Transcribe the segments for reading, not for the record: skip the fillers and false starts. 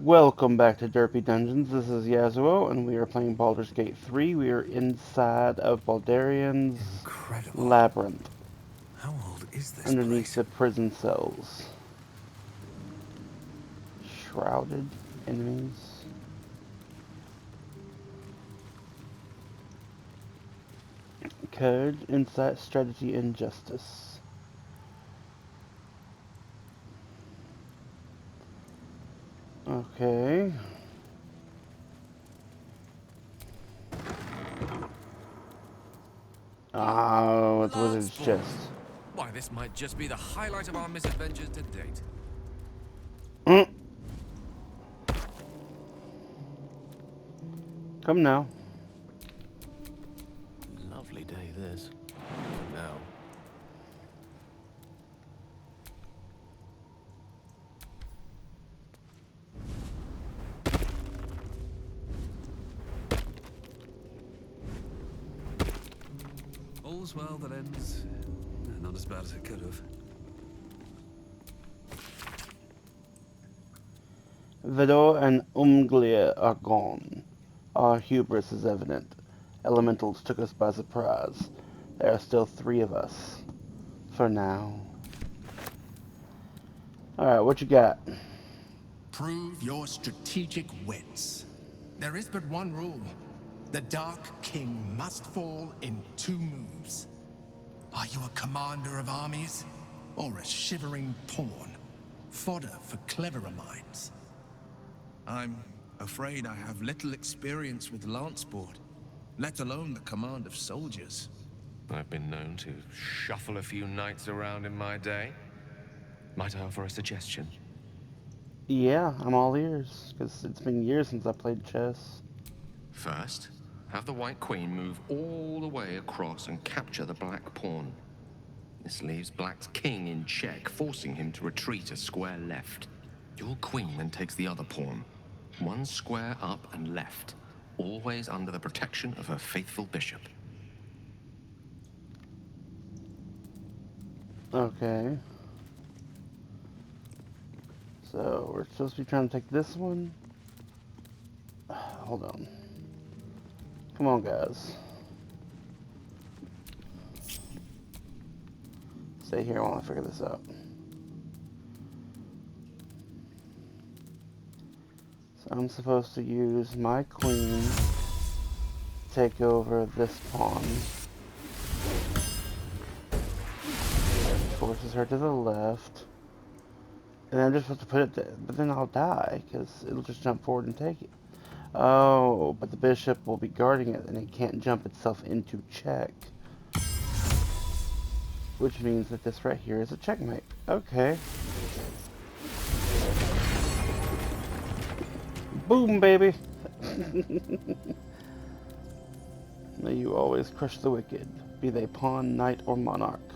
Welcome back to Derpy Dungeons. This is Yasuo, and we are playing Baldur's Gate 3. We are inside of Baldarian's Incredible. labyrinth, How old is this underneath place? the prison cells. Shrouded enemies. Code, insight, strategy, and justice. Okay. Oh, it's Wizard's Lance Chest. Why, this might just be the highlight of our misadventures to date. Mm. Come now. Lovely day, this. Now. All's well that ends. Not as bad as it could have. Vidor and Umglia are gone. Our hubris is evident. Elementals took us by surprise. There are still 3 of us. For now. Alright, what you got? Prove your strategic wits. There is but one rule. The Dark King must fall in 2 moves. Are you a commander of armies? Or a shivering pawn? Fodder for cleverer minds. I'm afraid I have little experience with lance sport, let alone the command of soldiers. I've been known to shuffle a few knights around in my day. Might I offer a suggestion? Yeah, I'm all ears. Because it's been years since I played chess. First, have the White Queen move all the way across and capture the Black Pawn. This leaves Black's king in check, forcing him to retreat a square left. Your queen then takes the other pawn, 1 square up and left, always under the protection of her faithful bishop. Okay. So, we're supposed to be trying to take this one. Hold on. Come on, guys. Stay here while I figure this out. So I'm supposed to use my queen to take over this pawn. Forces her to the left. And I'm just supposed to put it there, but then I'll die, because it'll just jump forward and take it. Oh, but the bishop will be guarding it, and it can't jump itself into check. Which means that this right here is a checkmate. Okay. Boom, baby! May you always crush the wicked, be they pawn, knight, or monarch.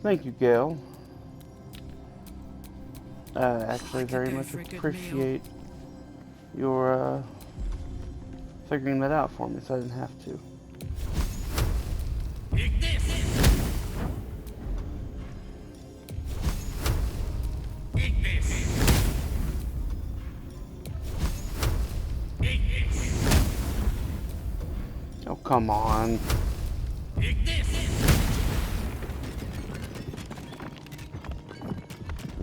Thank you, Gale. Actually very much appreciate your, figuring that out for me, so I didn't have to. Take this! Take this! Take this! Oh, come on. Take this!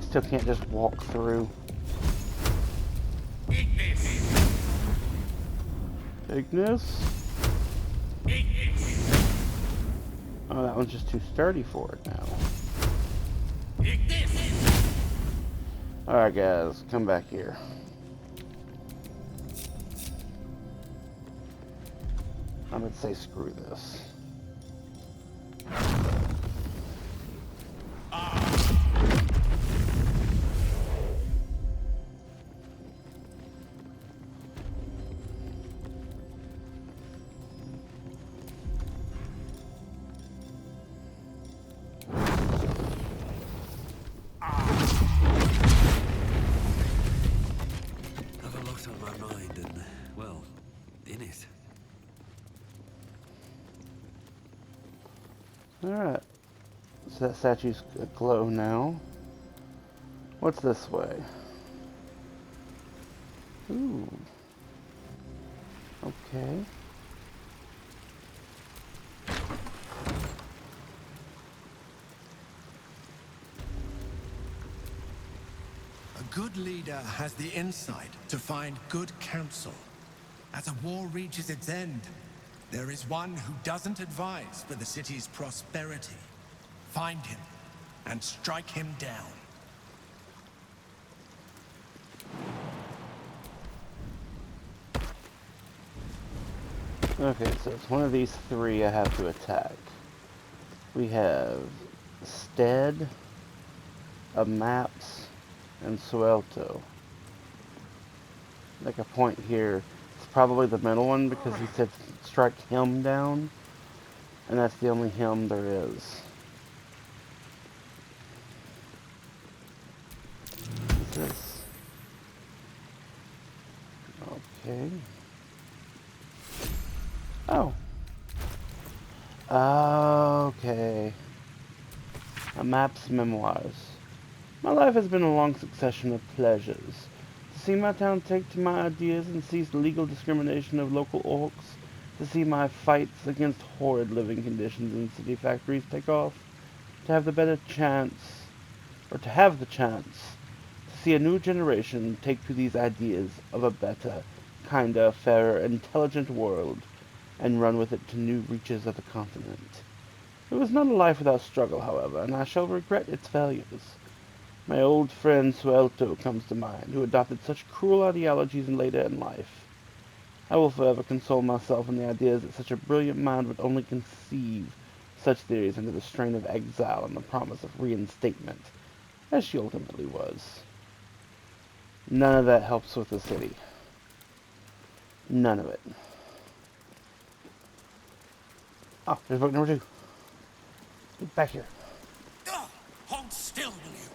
Still can't just walk through. Take this! Take this. Take this! Oh, that one's just too sturdy for it now. Take this! Alright, guys, come back here. I'm gonna say screw this. Have a lot on my mind and, well, in it. Alright. So that statue's aglow now. What's this way? Ooh. Okay. A good leader has the insight to find good counsel. As a war reaches its end, there is one who doesn't advise for the city's prosperity. Find him and strike him down. Okay, so it's one of these three I have to attack. We have Stead, Maps, and Suelto. Like a point here. It's probably the middle one because he said strike him down. And that's the only him there is. What's this? Okay. Oh. Okay. A Map's memoirs. My life has been a long succession of pleasures. To see my town take to my ideas and cease legal discrimination of local orcs. To see my fights against horrid living conditions in city factories take off. To have the chance to see a new generation take to these ideas of a better, kinder, fairer, intelligent world and run with it to new reaches of the continent. It was not a life without struggle, however, and I shall regret its failures. My old friend Suelto comes to mind, who adopted such cruel ideologies later in life. I will forever console myself in the ideas that such a brilliant mind would only conceive such theories under the strain of exile and the promise of reinstatement, as she ultimately was. None of that helps with the city. None of it. Oh, there's book number 2. Get back here. Hold still, will you?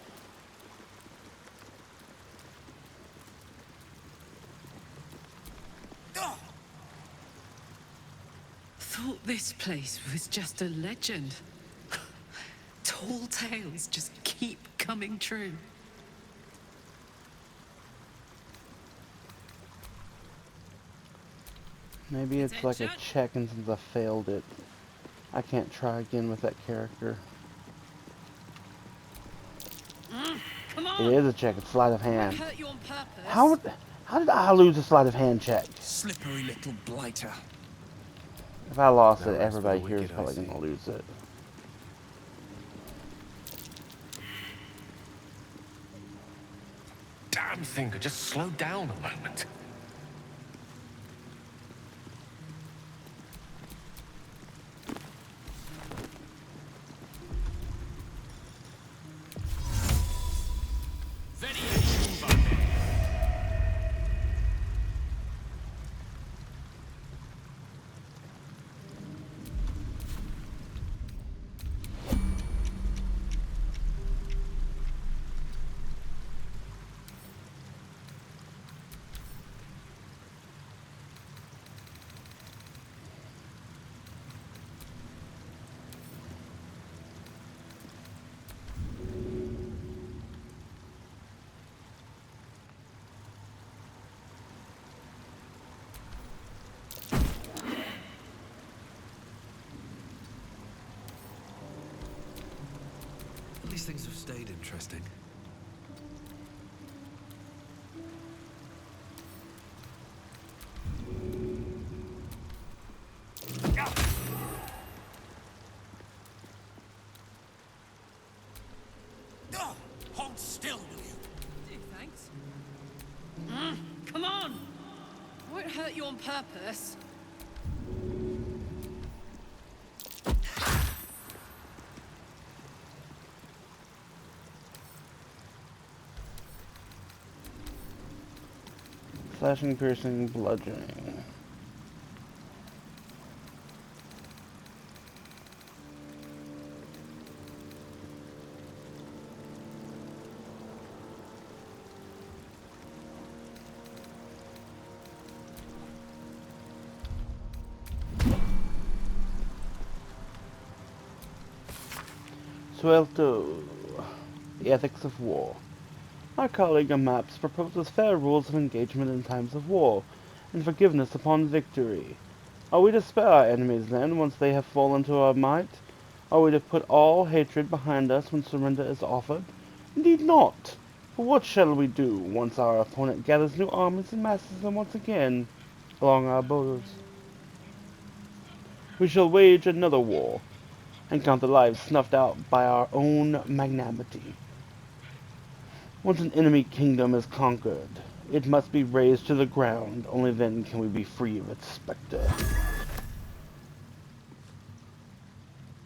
Thought this place was just a legend. Tall tales just keep coming true. Maybe it's like a check, and since I failed it, I can't try again with that character. Come on! It is a check. It's sleight of hand. Hurt you on purpose. How did I lose a sleight of hand check? Slippery little blighter. If I lost No it, rest for everybody the here is wicked, I probably see. gonna lose it. Damn thing could just slow down a moment. These things have stayed interesting. Hold still, will you? Thanks. Come on! I won't hurt you on purpose. Slashing, piercing, bludgeoning. Suelto, the ethics of war. Our colleague on maps proposes fair rules of engagement in times of war, and forgiveness upon victory. Are we to spare our enemies then, once they have fallen to our might? Are we to put all hatred behind us when surrender is offered? Indeed not! For what shall we do once our opponent gathers new armies and masses them once again along our borders? We shall wage another war, and count the lives snuffed out by our own magnanimity. Once an enemy kingdom is conquered, it must be razed to the ground. Only then can we be free of its specter.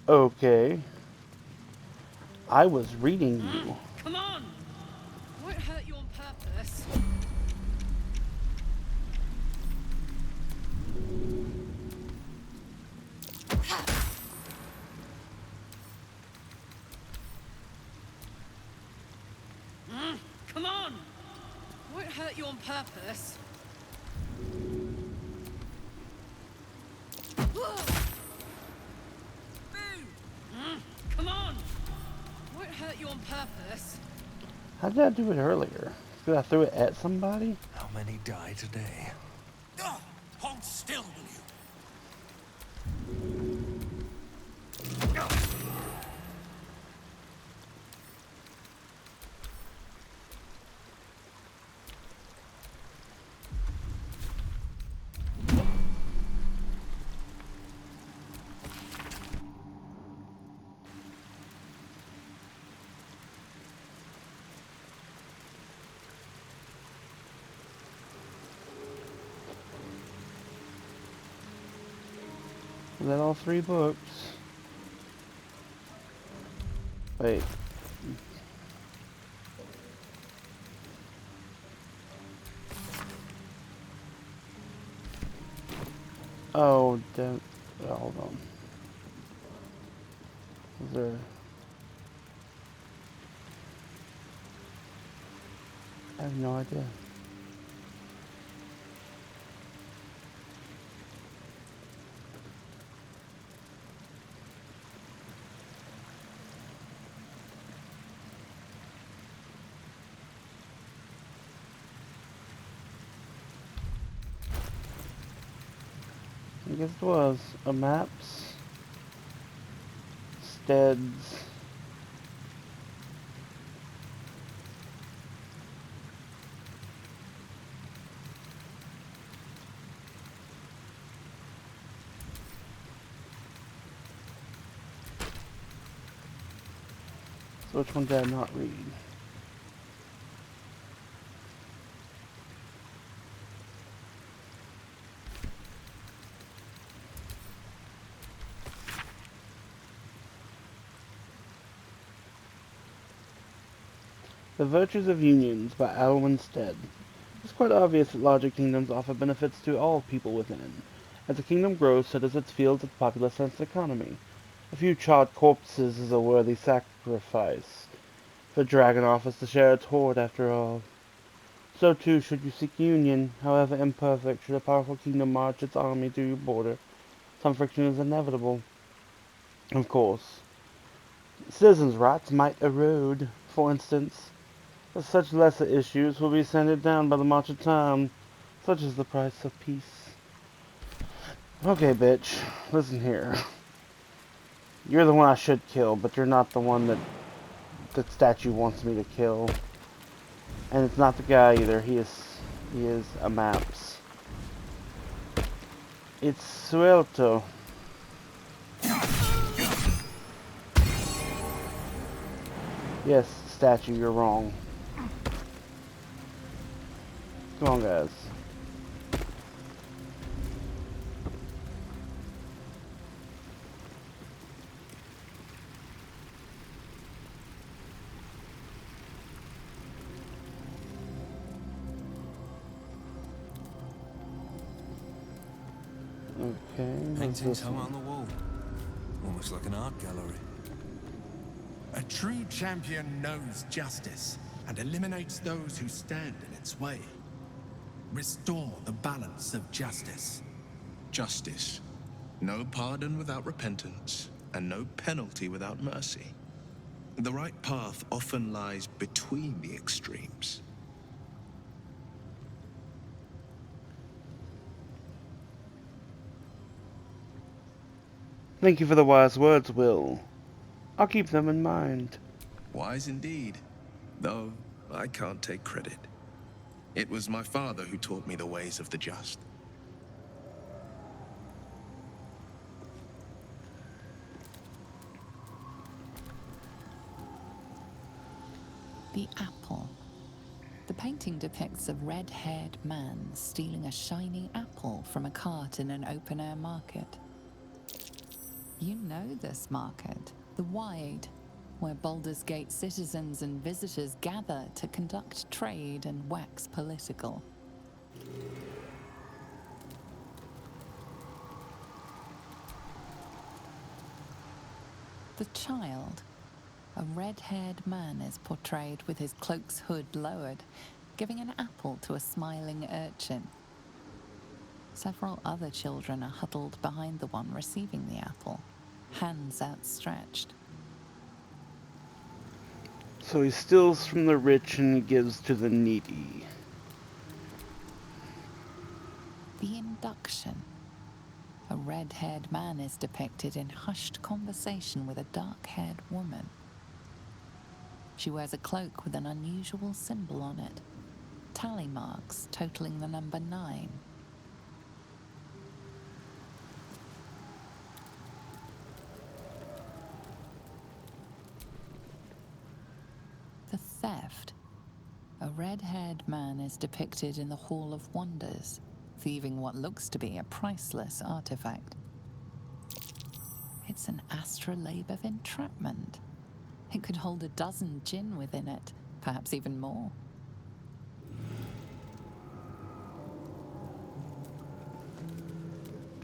Okay. I was reading you. Come on! Won't hurt you on purpose. Come on! Won't hurt you on purpose. Come on! Won't hurt you on purpose. How did I do it earlier? Did I throw it at somebody? How many die today? Hold still, will you? Is that all 3 books? Wait. Oh, damn. Oh, hold on. Is there... I have no idea. I guess it was a maps, steads, so which one did I not read? The Virtues of Unions by Alwyn Stead. It's quite obvious that larger kingdoms offer benefits to all people within. As a kingdom grows, so does its fields, its populace, and its economy. A few charred corpses is a worthy sacrifice. The dragon offers to share its hoard after all. So too should you seek union, however imperfect, should a powerful kingdom march its army to your border. Some friction is inevitable. Of course, citizens' rights might erode, for instance. But such lesser issues will be sanded down by the march of time. Such is the price of peace. Okay, bitch. Listen here. You're the one I should kill, but you're not the one that the statue wants me to kill. And it's not the guy either. He is a maps. It's Suelto. Yes, statue, you're wrong. Come on, guys. Okay, what's Paintings this hung one? on the wall. Almost like an art gallery. A true champion knows justice and eliminates those who stand in its way. Restore the balance of justice. Justice. No pardon without repentance, and no penalty without mercy. The right path often lies between the extremes. Thank you for the wise words, Will. I'll keep them in mind. Wise indeed, though I can't take credit. It was my father who taught me the ways of the just. The apple. The painting depicts a red-haired man stealing a shiny apple from a cart in an open-air market. You know this market, the Wide, where Baldur's Gate citizens and visitors gather to conduct trade and wax political. The child. A red-haired man is portrayed with his cloak's hood lowered, giving an apple to a smiling urchin. Several other children are huddled behind the one receiving the apple, hands outstretched. So he steals from the rich and gives to the needy. The induction. A red-haired man is depicted in hushed conversation with a dark-haired woman. She wears a cloak with an unusual symbol on it, tally marks totaling the number 9. The theft. A red-haired man is depicted in the Hall of Wonders, thieving what looks to be a priceless artifact. It's an astrolabe of entrapment. It could hold a dozen djinn within it, perhaps even more.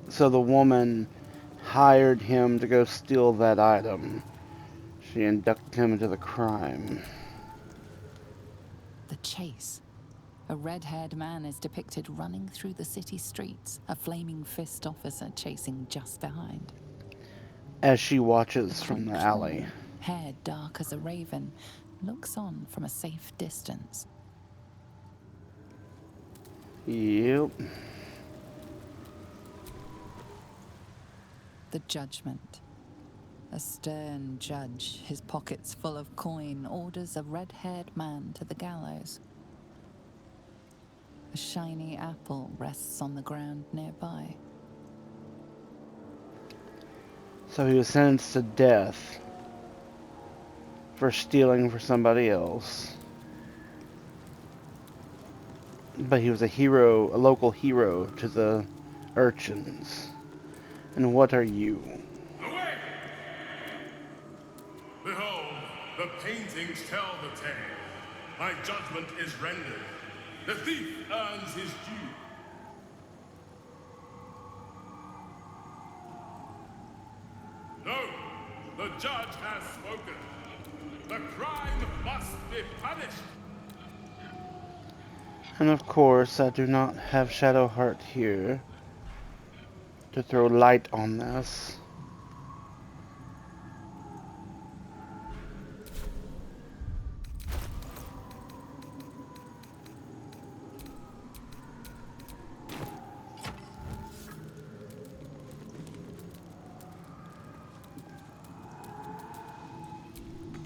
So the woman hired him to go steal that item. She inducted him into the crime. The chase. A red-haired man is depicted running through the city streets, a flaming fist officer chasing just behind. As she watches from the alley. Hair dark as a raven, looks on from a safe distance. Yep. The judgment. A stern judge, his pockets full of coin, orders a red-haired man to the gallows. A shiny apple rests on the ground nearby. So he was sentenced to death for stealing for somebody else. But he was a hero, a local hero to the urchins. And what are you? Away! Behold, the paintings tell the tale. My judgment is rendered. The thief earns his due. No, the judge has spoken. The crime must be punished. And of course, I do not have Shadowheart here to throw light on this.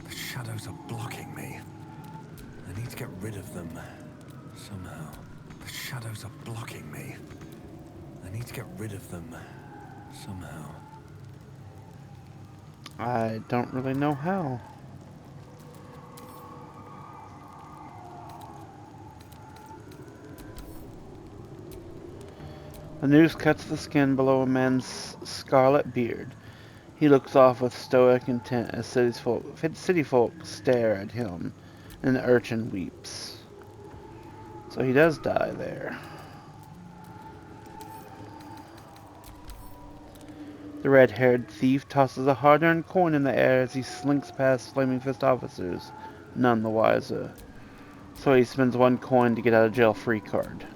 The shadows are blocking me. I need to get rid of them. Somehow. The shadows are blocking me. I need to get rid of them. Somehow. I don't really know how. The noose cuts the skin below a man's scarlet beard. He looks off with stoic intent as city folk stare at him, and the urchin weeps. So he does die there. The red-haired thief tosses a hard-earned coin in the air as he slinks past Flaming Fist officers, none the wiser. So he spends 1 coin to get out of jail free card.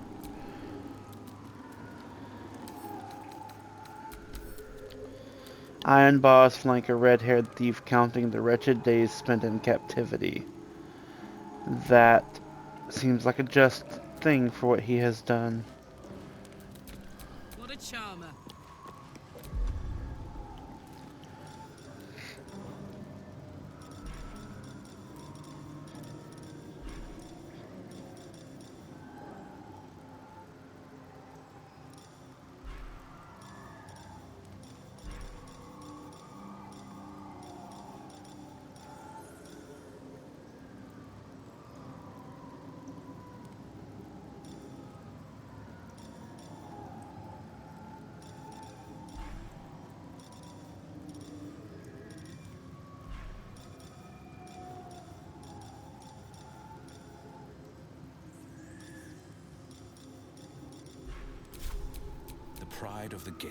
Iron bars flank a red-haired thief counting the wretched days spent in captivity. That seems like a just thing for what he has done. What a charmer. The pride of the gate.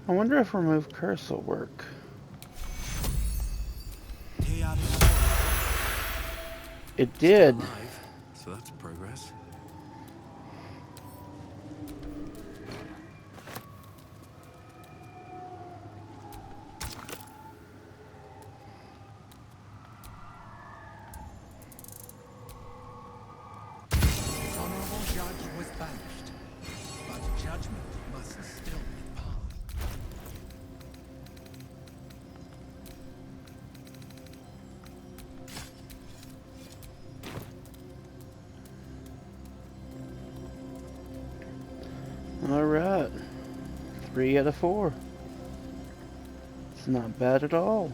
I wonder if remove curse will work. It did. Still alive, so that's progress. The honorable judge was banished, but judgment must still be passed. Alright. 3 out of 4. It's not bad at all.